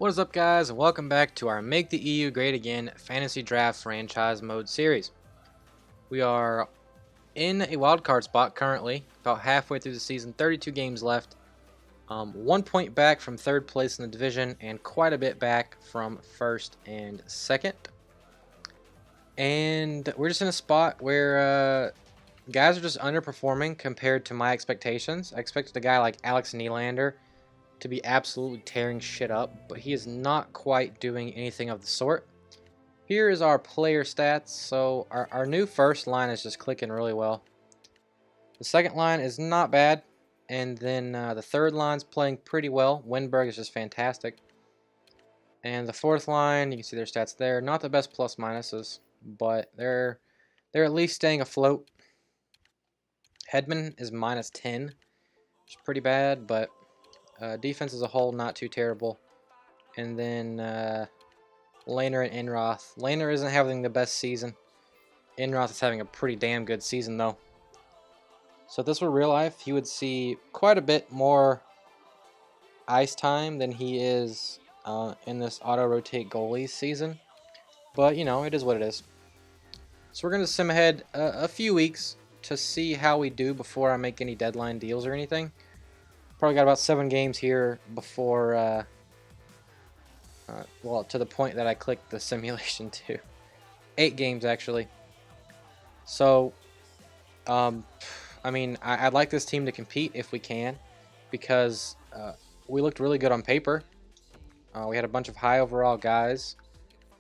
What is up, guys, and welcome back to our Make the EU Great Again Fantasy Draft Franchise Mode series. We are in a wildcard spot currently, about halfway through the season, 32 games left, 1 point back from third place in the division, and quite a bit back from first and second. And we're just in a spot where guys are just underperforming compared to my expectations. I expected a guy like Alex Nylander to be absolutely tearing shit up, but he is not quite doing anything of the sort. Here is our player stats. So our new first line is just clicking really well. The second line is not bad, and then the third line's playing pretty well. Winberg is just fantastic. And the fourth line, you can see their stats there. Not the best plus minuses, but they're at least staying afloat. Hedman is -10, which is pretty bad, but defense as a whole, not too terrible. And then Lehner and Enroth. Lehner isn't having the best season. Enroth is having a pretty damn good season, though. So if this were real life, he would see quite a bit more ice time than he is in this auto-rotate goalies season. But, you know, it is what it is. So we're going to sim ahead a few weeks to see how we do before I make any deadline deals or anything. Probably got about 7 games here before, well, to the point that I clicked the simulation to. 8 games, actually. So, I mean, I'd like this team to compete if we can, because we looked really good on paper. We had a bunch of high overall guys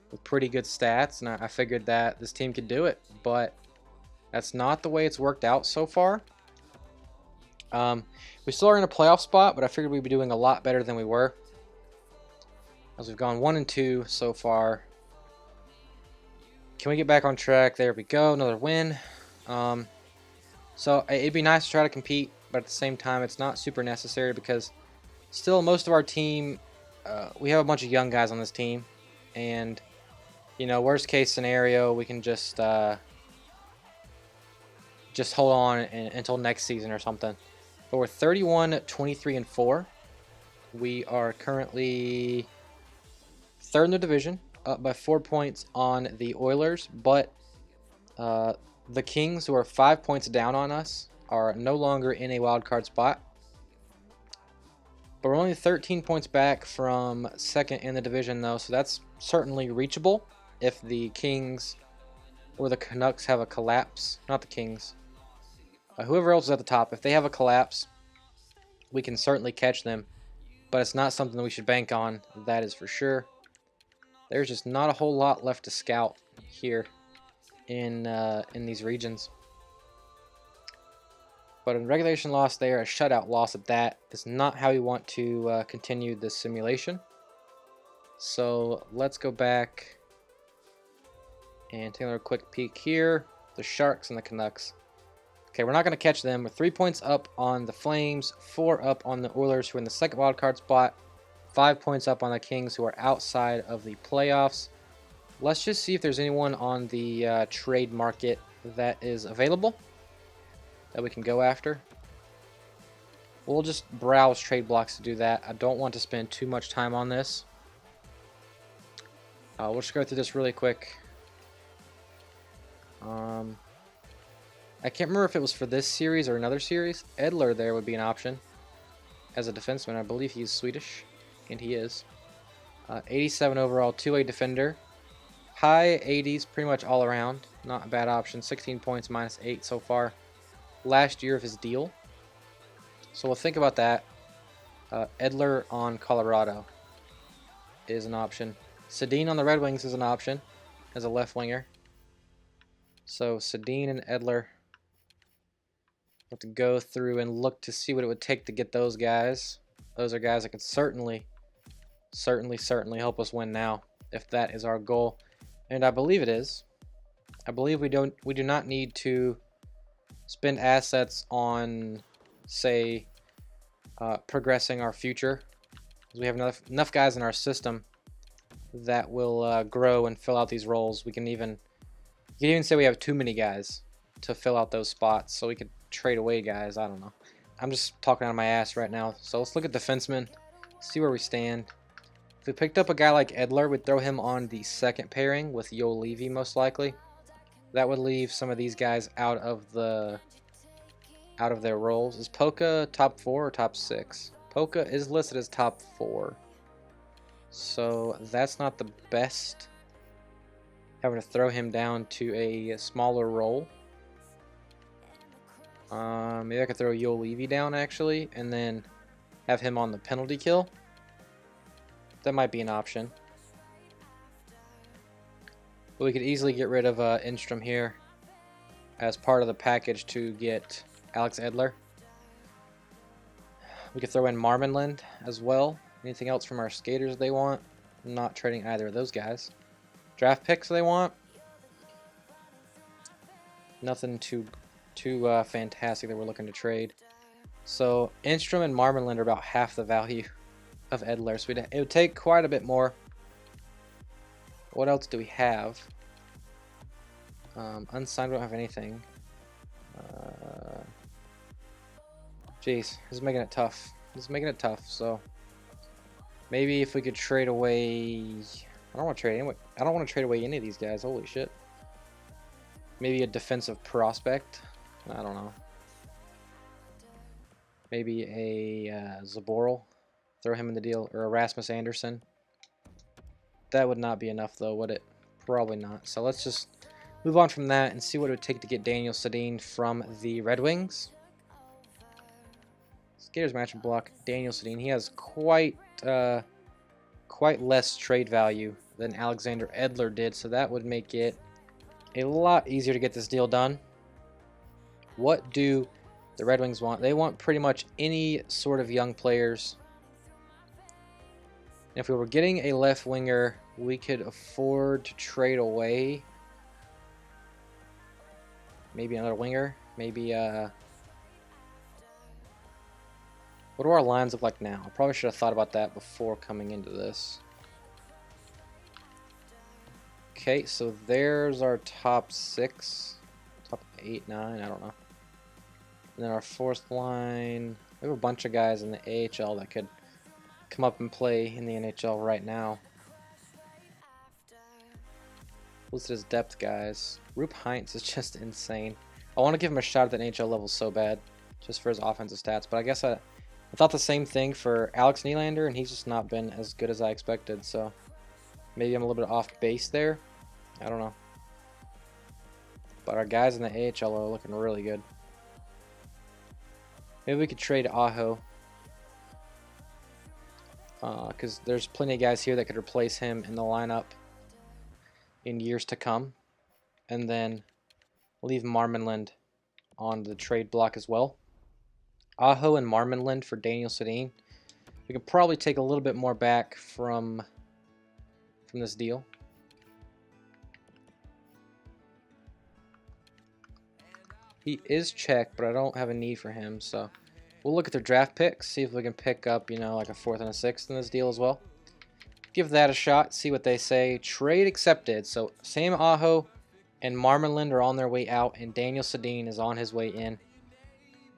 with pretty good stats, and I figured that this team could do it, but that's not the way it's worked out so far. We still are in a playoff spot, but I figured we'd be doing a lot better than we were, as we've gone 1-2 so far. Can we get back on track? There we go, another win. So it'd be nice to try to compete, but at the same time, it's not super necessary because still most of our team, we have a bunch of young guys on this team, and you know, worst case scenario, we can just hold on until next season or something. But we're 31-23-4. We are currently third in the division, up by 4 points on the Oilers. But the Kings, who are 5 points down on us, are no longer in a wild card spot. But we're only 13 points back from second in the division, though, so that's certainly reachable if the Kings or the Canucks have a collapse. Not the Kings. Whoever else is at the top, if they have a collapse, we can certainly catch them. But it's not something that we should bank on, that is for sure. There's just not a whole lot left to scout here in these regions. But a regulation loss there, a shutout loss at that, is not how we want to continue this simulation. So let's go back and take another quick peek here. The Sharks and the Canucks. Okay, we're not going to catch them. We're 3 points up on the Flames, 4 up on the Oilers, who are in the second wildcard spot, 5 points up on the Kings, who are outside of the playoffs. Let's just see if there's anyone on the trade market that is available that we can go after. We'll just browse trade blocks to do that. I don't want to spend too much time on this. We'll just go through this really quick. I can't remember if it was for this series or another series. Edler there would be an option as a defenseman. I believe he's Swedish, and he is. 87 overall, two-way defender. High 80s pretty much all around. Not a bad option. 16 points, -8 so far. Last year of his deal. So we'll think about that. Edler on Colorado is an option. Sedin on the Red Wings is an option as a left winger. So Sedin and Edler. Have to go through and look to see what it would take to get those guys. Those are guys that could certainly help us win now, if that is our goal. And I believe it is. I believe we do not need to spend assets on, say, progressing our future. We have enough guys in our system that will grow and fill out these roles. You can even say we have too many guys to fill out those spots, so we could trade away guys. I don't know. I'm just talking out of my ass right now. So let's look at defensemen, see where we stand. If we picked up a guy like Edler, we'd throw him on the second pairing with Yo Levy most likely. That would leave some of these guys out of their roles. Is Polka top 4 or top 6? Polka is listed as top 4. So that's not the best. Having to throw him down to a smaller role. Maybe I could throw Yo Levy down actually, and then have him on the penalty kill. That might be an option. But we could easily get rid of Instrom here as part of the package to get Alex Edler. We could throw in Marmonland as well. Anything else from our skaters they want? I'm not trading either of those guys. Draft picks they want? Nothing too fantastic that we're looking to trade. So Instrom and Marmonland are about half the value of Edler. So it would take quite a bit more. What else do we have? Unsigned, we don't have anything. Jeez, this is making it tough. This is making it tough. So maybe if we could trade away. I don't want to trade anyway. I don't want to trade away any of these guys. Holy shit. Maybe a defensive prospect. I don't know. Maybe a Zaboral. Throw him in the deal. Or a Rasmus Anderson. That would not be enough though, would it? Probably not. So let's just move on from that and see what it would take to get Daniel Sedin from the Red Wings. Skaters match and block. Daniel Sedin. He has quite less trade value than Alexander Edler did, so that would make it a lot easier to get this deal done. What do the Red Wings want? They want pretty much any sort of young players. If we were getting a left winger, we could afford to trade away maybe another winger. Maybe what do our lines look like now? I probably should have thought about that before coming into this. Okay, so there's our top 6, top 8, 9, I don't know. And then our fourth line, we have a bunch of guys in the AHL that could come up and play in the NHL right now. Listed as depth guys. Rupe Heinz is just insane. I want to give him a shot at the NHL level so bad, just for his offensive stats, but I guess I thought the same thing for Alex Nylander, and he's just not been as good as I expected, so maybe I'm a little bit off base there. I don't know. But our guys in the AHL are looking really good. Maybe we could trade Aho. Because there's plenty of guys here that could replace him in the lineup in years to come. And then leave Marmonland on the trade block as well. Aho and Marmonland for Daniel Sedin. We could probably take a little bit more back from this deal. He is checked, but I don't have a need for him, so we'll look at their draft picks, see if we can pick up, you know, like a 4th and a 6th in this deal as well. Give that a shot, see what they say. Trade accepted. So Sam Aho and Marmonland are on their way out, and Daniel Sedin is on his way in.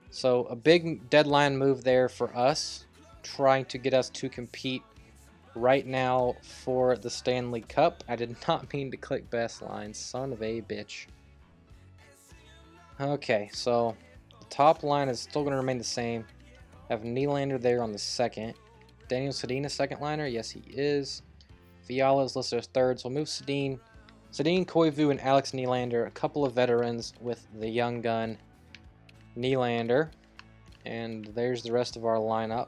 So a big deadline move there for us, trying to get us to compete right now for the Stanley Cup. I did not mean to click best line, son of a bitch. Okay, so the top line is still going to remain the same. Have Nylander there on the second. Daniel Sedin a second liner? Yes, he is. Fiala is listed as third, so we'll move Sedin, Koivu, and Alex Nylander. A couple of veterans with the young gun Nylander. And there's the rest of our lineup.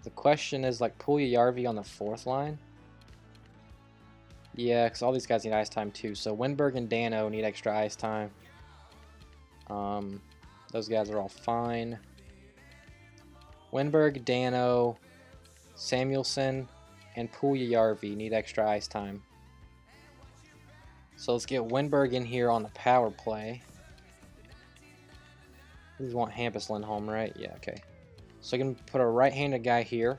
The question is, like, Puljujärvi on the 4th line. Yeah, because all these guys need ice time too. So Wenberg and Dano need extra ice time. Those guys are all fine. Wenberg, Dano, Samuelson, and Puljujärvi need extra ice time. So let's get Wenberg in here on the power play. We want Hampus Lindholm, right? Yeah, okay. So I can put a right-handed guy here.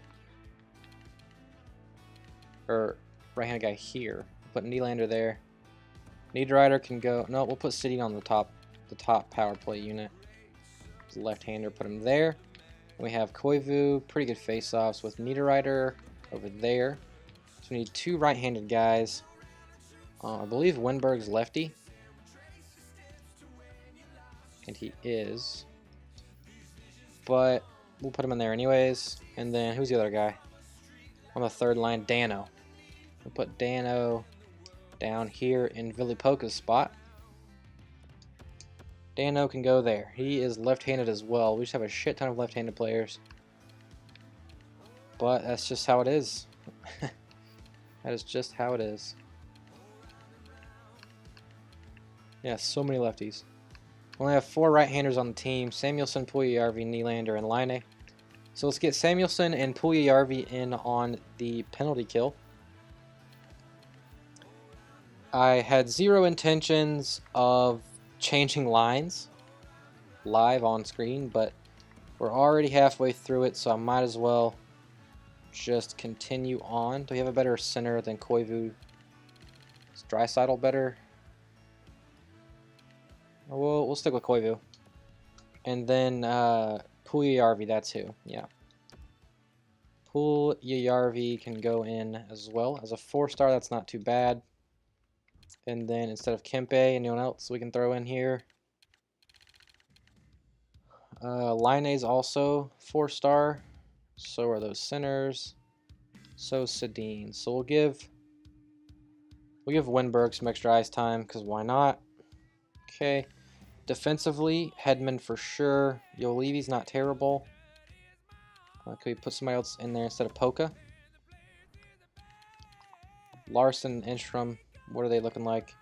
Or right-handed guy here. Put Nylander there. Niederreiter can go. No, we'll put Sedin on the top power play unit. Left-hander, put him there. We have Koivu, pretty good face-offs with Niederreiter over there. So we need 2 right-handed guys. I believe Wenberg's lefty. And he is. But we'll put him in there anyways. And then who's the other guy? On the third line, Dano. We'll put Dano down here in Vilipoka's spot. Dano can go there. He is left-handed as well. We just have a shit ton of left-handed players. But that's just how it is. That is just how it is. Yeah, so many lefties. We only have 4 right-handers on the team. Samuelsson, Puljujärvi, Nylander, and Laine. So let's get Samuelsson and Puljujärvi in on the penalty kill. I had 0 intentions of changing lines live on screen, but we're already halfway through it, so I might as well just continue on. Do we have a better center than Koivu? Is Draisaitl better? We'll stick with Koivu. And then Puljujärvi, that's who. Yeah. Puljujärvi can go in as well. As a 4-star, that's not too bad. And then instead of Kempe, anyone else we can throw in here? Laine's also 4-star. So are those centers. So Sedin. So we'll give Wenberg some extra ice time, because why not? Okay. Defensively, Hedman for sure. Yolivi's not terrible. Could we put somebody else in there instead of Polka? Larson, Enstrom, what are they looking like?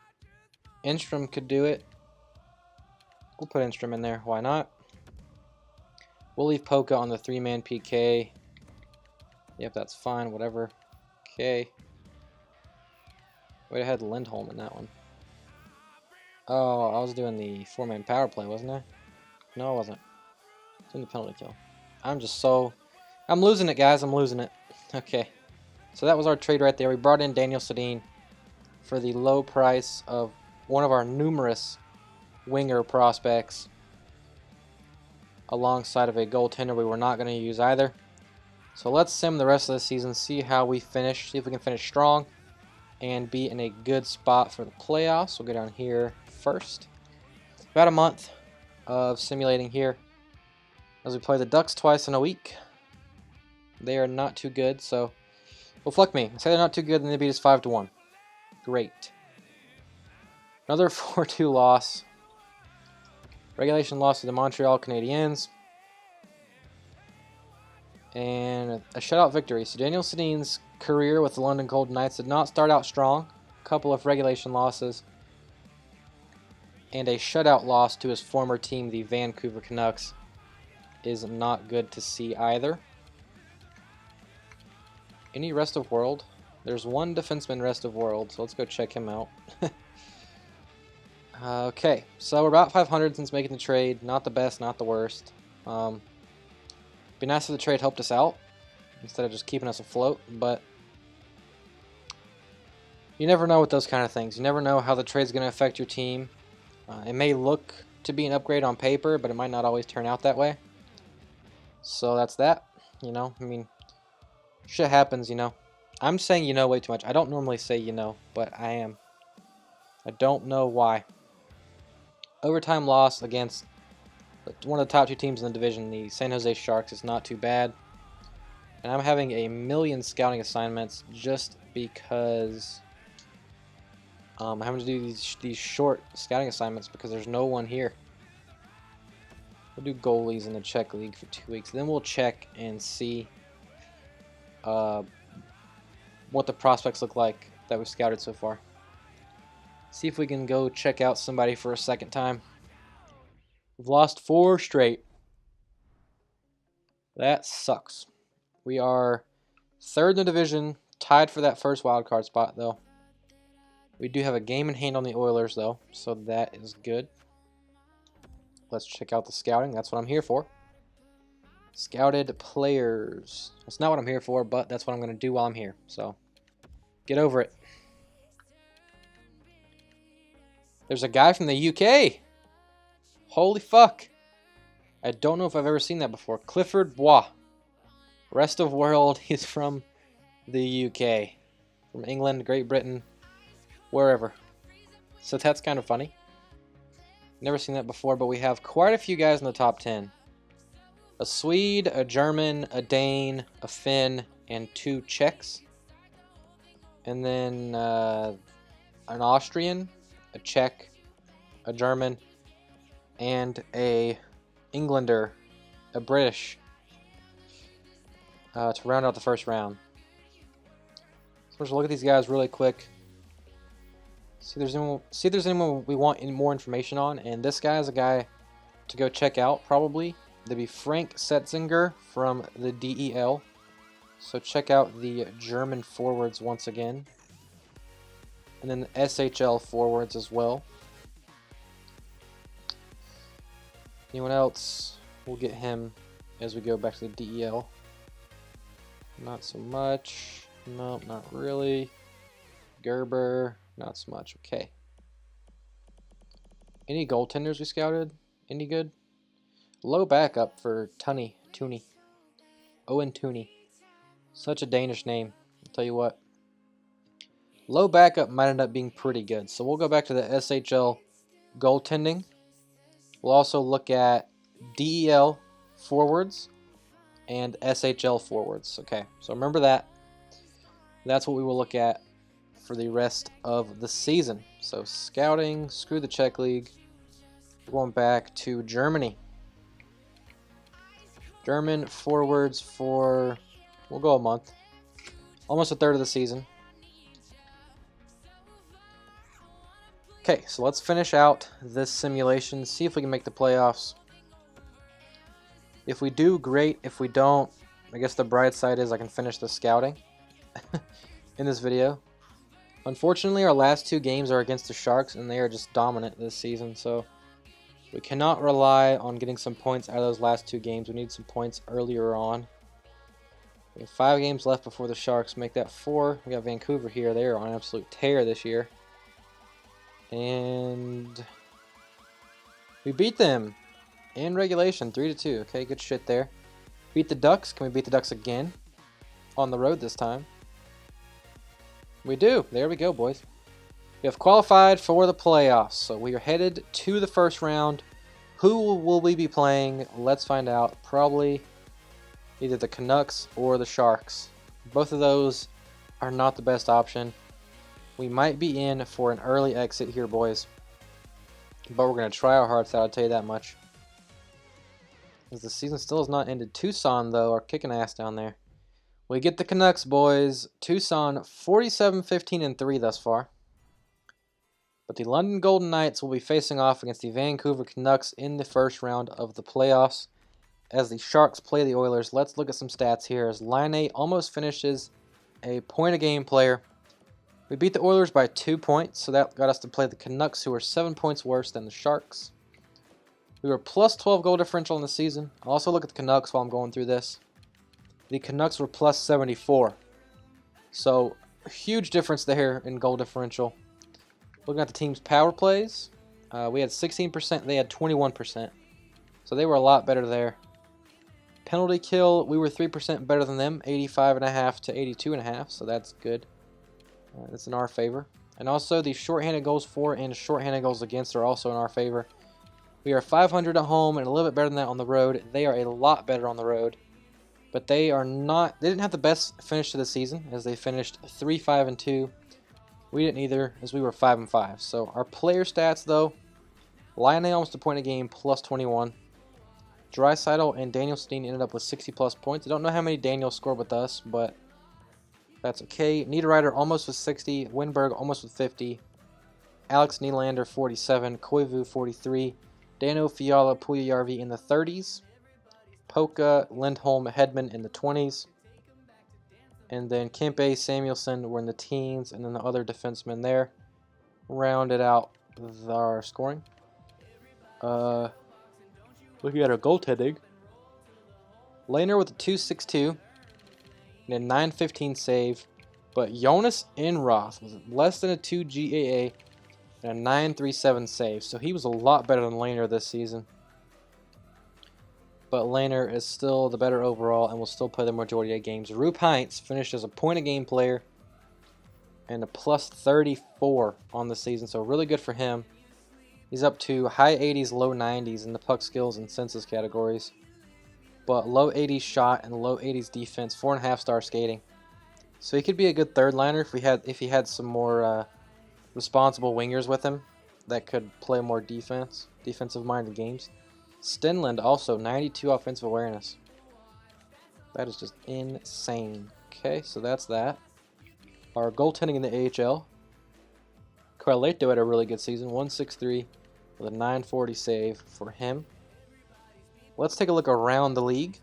Enstrom could do it. We'll put Enstrom in there. Why not? We'll leave Polka on the 3-man PK. Yep, that's fine. Whatever. Okay. Wait, I had Lindholm in that one. Oh, I was doing the 4-man power play, wasn't I? No, I wasn't. I was doing the penalty kill. I'm losing it, guys. I'm losing it. Okay. So that was our trade right there. We brought in Daniel Sedin for the low price of one of our numerous winger prospects alongside of a goaltender we were not going to use either. So let's sim the rest of the season, see how we finish, see if we can finish strong and be in a good spot for the playoffs. We'll go down here first. About a month of simulating here as we play the Ducks twice in a week. They are not too good, so well, fuck me. I say they're not too good, and they beat us 5-1. Great. Another 4-2 loss. Regulation loss to the Montreal Canadiens. And a shutout victory. So Daniel Sedin's career with the London Golden Knights did not start out strong. A couple of regulation losses. And a shutout loss to his former team, the Vancouver Canucks, is not good to see either. Any rest of world? There's one defenseman rest of world, so let's go check him out. Okay, so we're about 500 since making the trade. Not the best, not the worst. Be nice if the trade helped us out instead of just keeping us afloat, but you never know with those kind of things. You never know how the trade's going to affect your team. It may look to be an upgrade on paper, but it might not always turn out that way. So that's that. You know, I mean, shit happens, you know. I'm saying you know way too much. I don't normally say you know, but I am. I don't know why. Overtime loss against one of the top 2 teams in the division, the San Jose Sharks, is not too bad. And I'm having a million scouting assignments just because I'm having to do these short scouting assignments because there's no one here. We'll do goalies in the Czech League for 2 weeks. Then we'll check and see what the prospects look like that we've scouted so far. See if we can go check out somebody for a second time. We've lost 4 straight. That sucks. We are 3rd in the division, tied for that first wildcard spot, though. We do have a game in hand on the Oilers, though, so that is good. Let's check out the scouting. That's what I'm here for. Scouted players. That's not what I'm here for, but that's what I'm going to do while I'm here. So, get over it. There's a guy from the UK. Holy fuck. I don't know if I've ever seen that before. Clifford Bois. Rest of world, he's from the UK. From England, Great Britain, wherever. So that's kind of funny. Never seen that before, but we have quite a few guys in the top 10. A Swede, a German, a Dane, a Finn, and 2 Czechs. And then an Austrian, a Czech, a German, and a Englander, a British, to round out the first round. So let's look at these guys really quick. See if there's anyone we want any more information on. And this guy is a guy to go check out probably. That'd be Frank Setzinger from the DEL. So check out the German forwards once again. And then the SHL forwards as well. Anyone else? We'll get him as we go back to the DEL. Not so much. Nope, not really. Gerber, not so much. Okay. Any goaltenders we scouted? Any good? Low backup for Tooney. Owen Tooney. Such a Danish name. I'll tell you what. Low backup might end up being pretty good. So we'll go back to the SHL goaltending. We'll also look at DEL forwards and SHL forwards. Okay, so remember that. That's what we will look at for the rest of the season. So scouting, screw the Czech League. We're going back to Germany. German forwards for, we'll go a month. Almost a third of the season. Okay, so let's finish out this simulation, see if we can make the playoffs. If we do, great. If we don't, I guess the bright side is I can finish the scouting in this video. Unfortunately, our last 2 games are against the Sharks, and they are just dominant this season, so we cannot rely on getting some points out of those last 2 games. We need some points earlier on. We have 5 games left before the Sharks. Make that 4. We got Vancouver here. They are on an absolute tear this year. And we beat them in regulation, 3-2. Okay, good shit there. Beat the Ducks. Can we beat the Ducks again? On the road this time. We do. There we go, boys. We have qualified for the playoffs. So we are headed to the first round. Who will we be playing? Let's find out. Probably either the Canucks or the Sharks. Both of those are not the best option. We might be in for an early exit here, boys. But we're going to try our hearts out, I'll tell you that much. As the season still has not ended. Tucson, though, are kicking ass down there. We get the Canucks, boys. Tucson, 47-15-3 thus far. But the London Golden Knights will be facing off against the Vancouver Canucks in the first round of the playoffs. As the Sharks play the Oilers, let's look at some stats here. As Laine almost finishes a point-a-game player. We beat the Oilers by 2 points, so that got us to play the Canucks, who are 7 points worse than the Sharks. We were plus 12 goal differential in the season. I'll also look at the Canucks while I'm going through this. The Canucks were plus 74. So, a huge difference there in goal differential. Looking at the team's power plays, we had 16%, they had 21%. So they were a lot better there. Penalty kill, we were 3% better than them, 85.5 to 82.5, so that's good. That's in our favor. And also the shorthanded goals for and shorthanded goals against are also in our favor. We are 500 at home and a little bit better than that on the road. They are a lot better on the road. But they are not, they didn't have the best finish to the season, as they finished 3-5-2. We didn't either, as we were 5-5. So our player stats, though, Laine almost a point a game, plus 21. Draisaitl and Daniel Steen ended up with 60-plus points. I don't know how many Daniel scored with us, but that's okay. Niederreiter almost with 60. Winberg almost with 50. Alex Nylander 47. Koivu 43. Dano, Fiala, Puljujarvi in the 30s. Polka, Lindholm, Hedman in the 20s. And then Kempe, Samuelson were in the teens. And then the other defensemen there rounded out our scoring. Looking at our goaltending. Lehner with a 2.62 and a 9.15 save. But Jonas Enroth was less than a 2 GAA and a 9.37 save. So he was a lot better than Lehner this season. but Lehner is still the better overall and will still play the majority of games. Rube Heinz finished as a point-a-game player and a plus 34 on the season, so really good for him. He's up to high 80s, low 90s in the puck skills and census categories, but low 80s shot and low 80s defense, 4.5-star skating. So he could be a good third liner if he had some more responsible wingers with him that could play more defensive-minded games. Stenlund also 92 offensive awareness. That is just insane. Okay, so that's that. Our goaltending in the AHL. Carleto had a really good season, 163 with a 940 save for him. Let's take a look around the league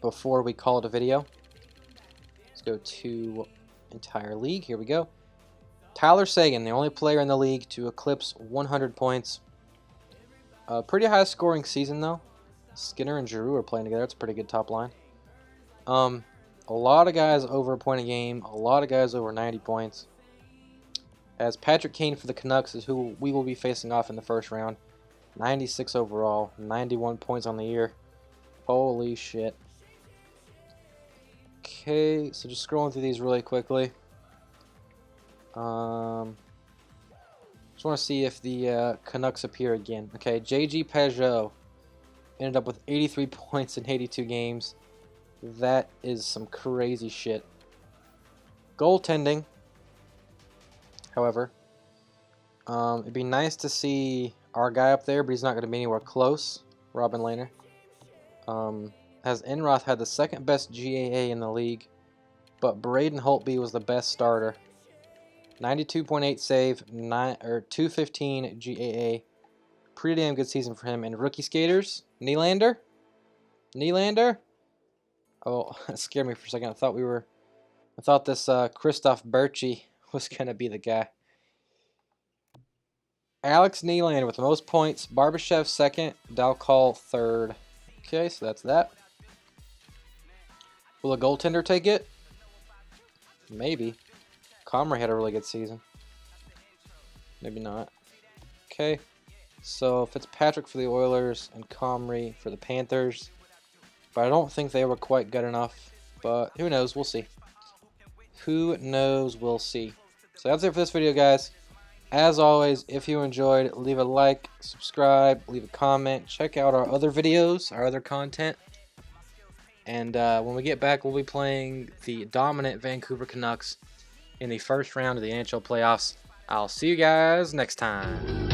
before we call it a video. Let's go to entire league. Here we go. Tyler Seguin, the only player in the league to eclipse 100 points. A pretty high scoring season though. Skinner and Giroux are playing together. It's a pretty good top line. A lot of guys over a point a game. A lot of guys over 90 points. As Patrick Kane for the Canucks is who we will be facing off in the first round. 96 overall, 91 points on the year. Holy shit. Okay, so just scrolling through these really quickly. Just want to see if the Canucks appear again. Okay, J.G. Pageau ended up with 83 points in 82 games. That is some crazy shit. Goaltending, however, it'd be nice to see our guy up there, but he's not going to be anywhere close. Robin Lehner. As Enroth had the second best GAA in the league, but Braden Holtby was the best starter. 92.8 save, 215 GAA. Pretty damn good season for him. And rookie skaters, Nylander. Oh, that scared me for a second. I thought this Christoph Berchi was gonna be the guy. Alex Nylander with the most points. Barbashev second. Dalcall third. Okay, so that's that. Will a goaltender take it? Maybe. Comrie had a really good season. Maybe not. Okay. So Fitzpatrick for the Oilers and Comrie for the Panthers. But I don't think they were quite good enough. But who knows? We'll see. Who knows? We'll see. So that's it for this video, guys. As always, if you enjoyed, leave a like, subscribe, leave a comment. Check out our other videos, our other content. And when we get back, we'll be playing the dominant Vancouver Canucks in the first round of the NHL playoffs. I'll see you guys next time.